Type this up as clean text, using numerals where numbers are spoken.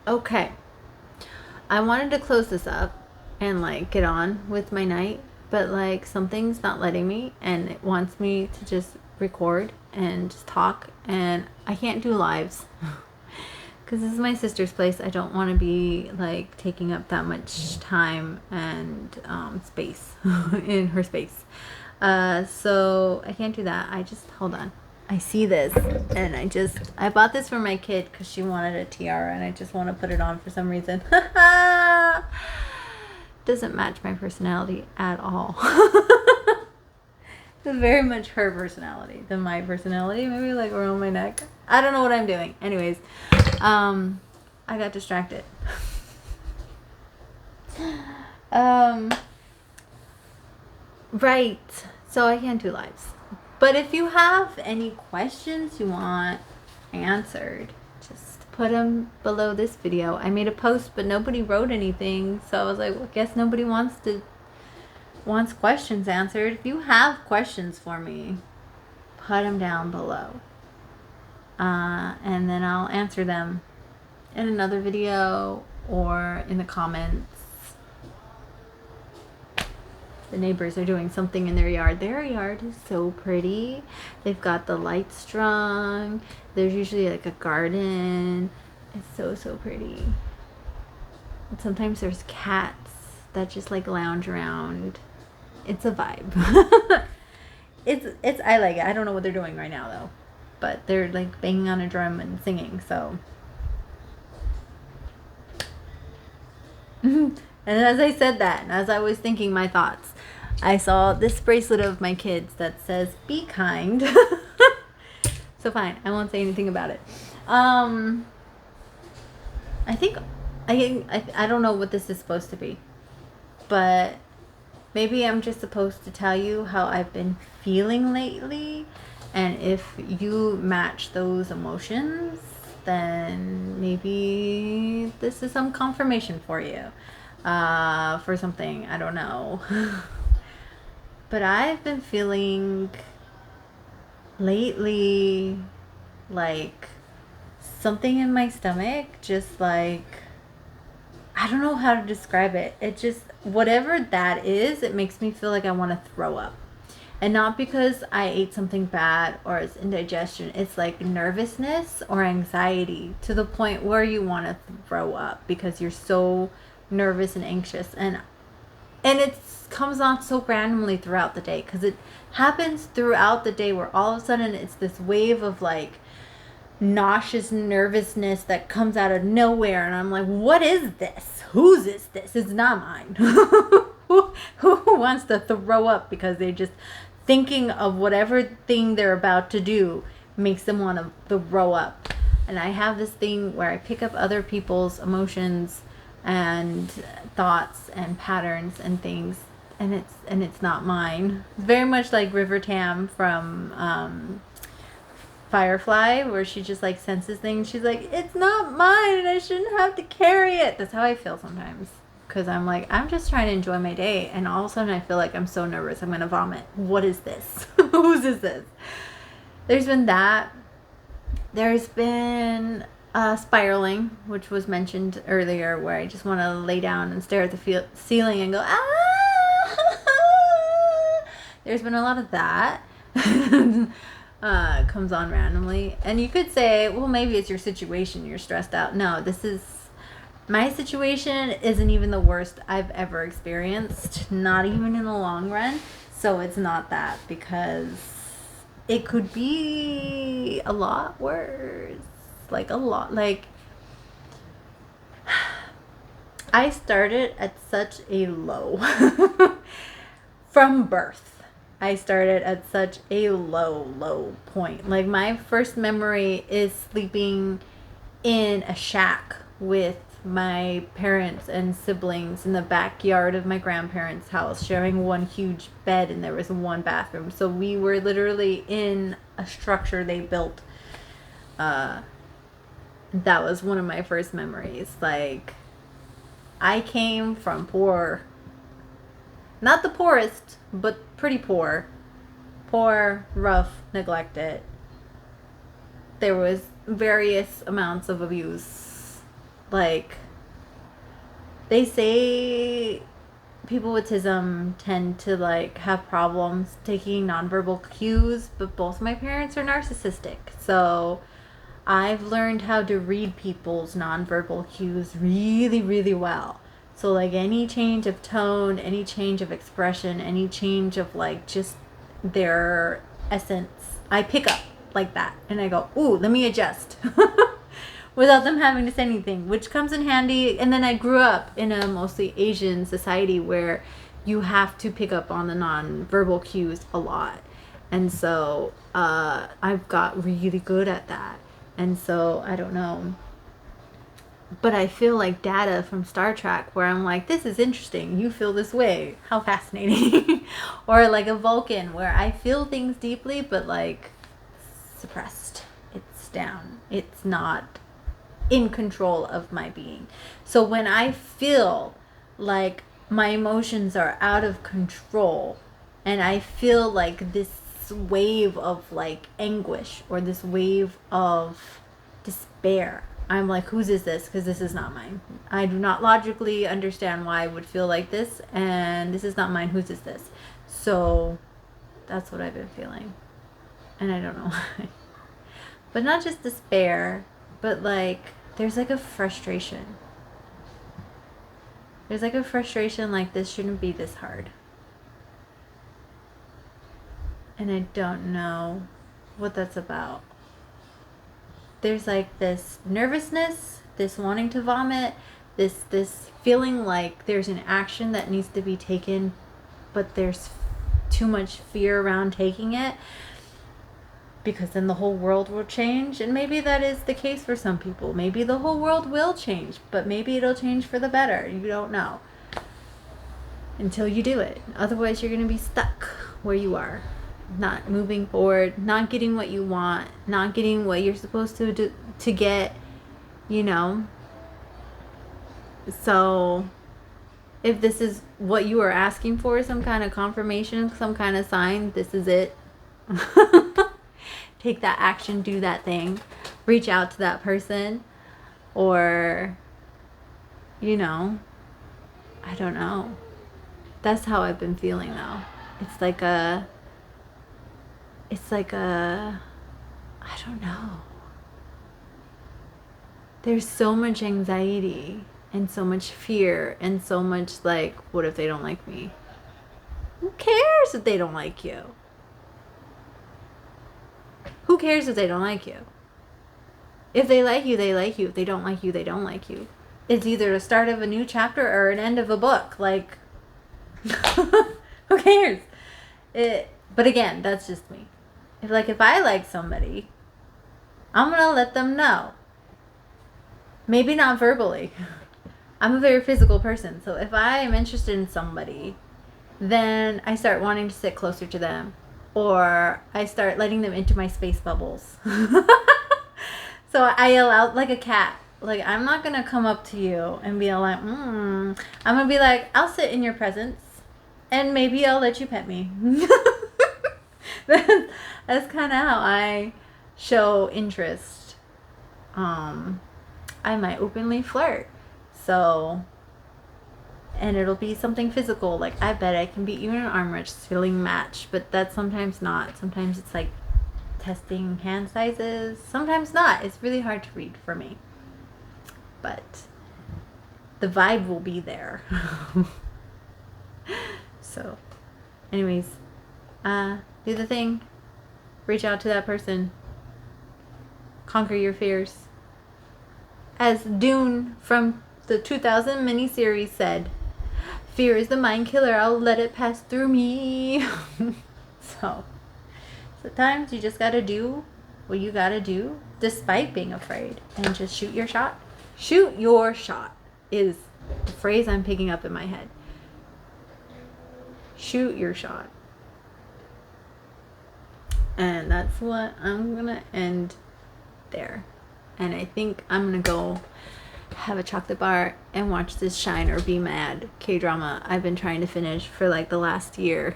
Okay. I wanted to close this up and like get on with my night, but like something's not letting me and it wants me to just record and just talk, and I can't do lives. Because this is my sister's place. I don't want to be like taking up that much time and space in her space. So I can't do that. I just, hold on. I see this and I bought this for my kid because she wanted a tiara and I just want to put it on for some reason. Doesn't match my personality at all. It's very much her personality than my personality. Maybe like around my neck. I don't know what I'm doing. Anyways, I got distracted. Right. So I can't do lives. But if you have any questions you want answered, just put them below this video. I made a post, but nobody wrote anything. So I was like, well, I guess nobody wants questions answered. If you have questions for me, put them down below. And then I'll answer them in another video or in the comments. The neighbors are doing something in their yard. Their yard is so pretty. They've got the lights strung. There's usually like a garden. It's so pretty. And sometimes there's cats that just like lounge around. It's a vibe. It's I like it. I don't know what they're doing right now though, but they're like banging on a drum and singing. So, and as I said that, and as I was thinking my thoughts, I saw this bracelet of my kids that says "Be kind." So fine, I won't say anything about it. I think I don't know what this is supposed to be, but maybe I'm just supposed to tell you how I've been feeling lately, and if you match those emotions, then maybe this is some confirmation for you, for something. I don't know. But I've been feeling lately like something in my stomach, just like, I don't know how to describe it. It just, whatever that is, it makes me feel like I want to throw up. And not because I ate something bad or it's indigestion. It's like nervousness or anxiety to the point where you want to throw up because you're so nervous and anxious. And it comes on so randomly throughout the day because it happens throughout the day where all of a sudden it's this wave of like nauseous nervousness that comes out of nowhere, and I'm like, what is this? Whose is this? It's not mine. Who wants to throw up because they just thinking of whatever thing they're about to do makes them want to throw up. And I have this thing where I pick up other people's emotions and thoughts and patterns and things, and it's not mine. It's very much like River Tam from Firefly, where she just like senses things. She's like, it's not mine and I shouldn't have to carry it. That's how I feel sometimes, because I'm like, I'm just trying to enjoy my day, and all of a sudden I feel like I'm so nervous I'm gonna vomit. What is this? Whose is this? There's been that. There's been spiraling, which was mentioned earlier, where I just want to lay down and stare at the ceiling and go, ah. There's been a lot of that. Comes on randomly. And you could say, well, maybe it's your situation, you're stressed out. No, my situation isn't even the worst I've ever experienced, not even in the long run. So it's not that, because it could be a lot worse. Like a lot. Like, I started at such a low. From birth, I started at such a low point. Like, my first memory is sleeping in a shack with my parents and siblings in the backyard of my grandparents' house, sharing one huge bed, and there was one bathroom. So we were literally in a structure they built. That was one of my first memories. Like, I came from poor. Not the poorest, but pretty poor. Poor, rough, neglected. There was various amounts of abuse. like, they say people with autism tend to like have problems taking nonverbal cues, but both my parents are narcissistic. So I've learned how to read people's nonverbal cues really, really well. So like any change of tone, any change of expression, any change of like just their essence, I pick up like that and I go, ooh, let me adjust. Without them having to say anything, which comes in handy. And then I grew up in a mostly Asian society where you have to pick up on the non-verbal cues a lot. And so I've got really good at that. And so, I don't know. But I feel like Data from Star Trek, where I'm like, this is interesting. You feel this way. How fascinating. Or like a Vulcan, where I feel things deeply, but like suppressed. It's down. It's not in control of my being. So when I feel like my emotions are out of control and I feel like this wave of like anguish or this wave of despair, I'm like, whose is this? Because this is not mine. I do not logically understand why I would feel like this, and this is not mine. Whose is this? So that's what I've been feeling, and I don't know why. But not just despair, but like there's like a frustration. There's like a frustration like this shouldn't be this hard. And I don't know what that's about. There's like this nervousness, this wanting to vomit, this feeling like there's an action that needs to be taken, but there's too much fear around taking it, because then the whole world will change. And maybe that is the case for some people. Maybe the whole world will change, but maybe it'll change for the better. You don't know until you do it. Otherwise, you're going to be stuck where you are, not moving forward, not getting what you want, not getting what you're supposed to do, to get, you know. So if this is what you are asking for, some kind of confirmation, some kind of sign, this is it. Take that action, do that thing, reach out to that person, or, you know, I don't know. That's how I've been feeling though. It's like a, I don't know. There's so much anxiety and so much fear and so much like, what if they don't like me? Who cares if they don't like you? Who cares if they don't like you? If they like you, they like you. If they don't like you, they don't like you. It's either the start of a new chapter or an end of a book. Like, who cares? But again, that's just me. If I like somebody, I'm going to let them know. Maybe not verbally. I'm a very physical person. So if I am interested in somebody, then I start wanting to sit closer to them. Or I start letting them into my space bubbles. So I allow, like a cat. Like, I'm not going to come up to you and be like, I'm going to be like, I'll sit in your presence. And maybe I'll let you pet me. That's kind of how I show interest. I might openly flirt. So, and it'll be something physical. Like, I bet I can beat you in an arm wrestling match. But that's sometimes not. Sometimes it's like testing hand sizes. Sometimes not. It's really hard to read for me. But the vibe will be there. So, anyways, do the thing. Reach out to that person. Conquer your fears. As Dune from the 2000 miniseries said, fear is the mind killer. I'll let it pass through me. So, sometimes you just gotta do what you gotta do despite being afraid. And just shoot your shot. Shoot your shot is the phrase I'm picking up in my head. Shoot your shot. And that's what I'm gonna end there. And I think I'm gonna go have a chocolate bar and watch this Shine or Be Mad K-drama I've been trying to finish for like the last year.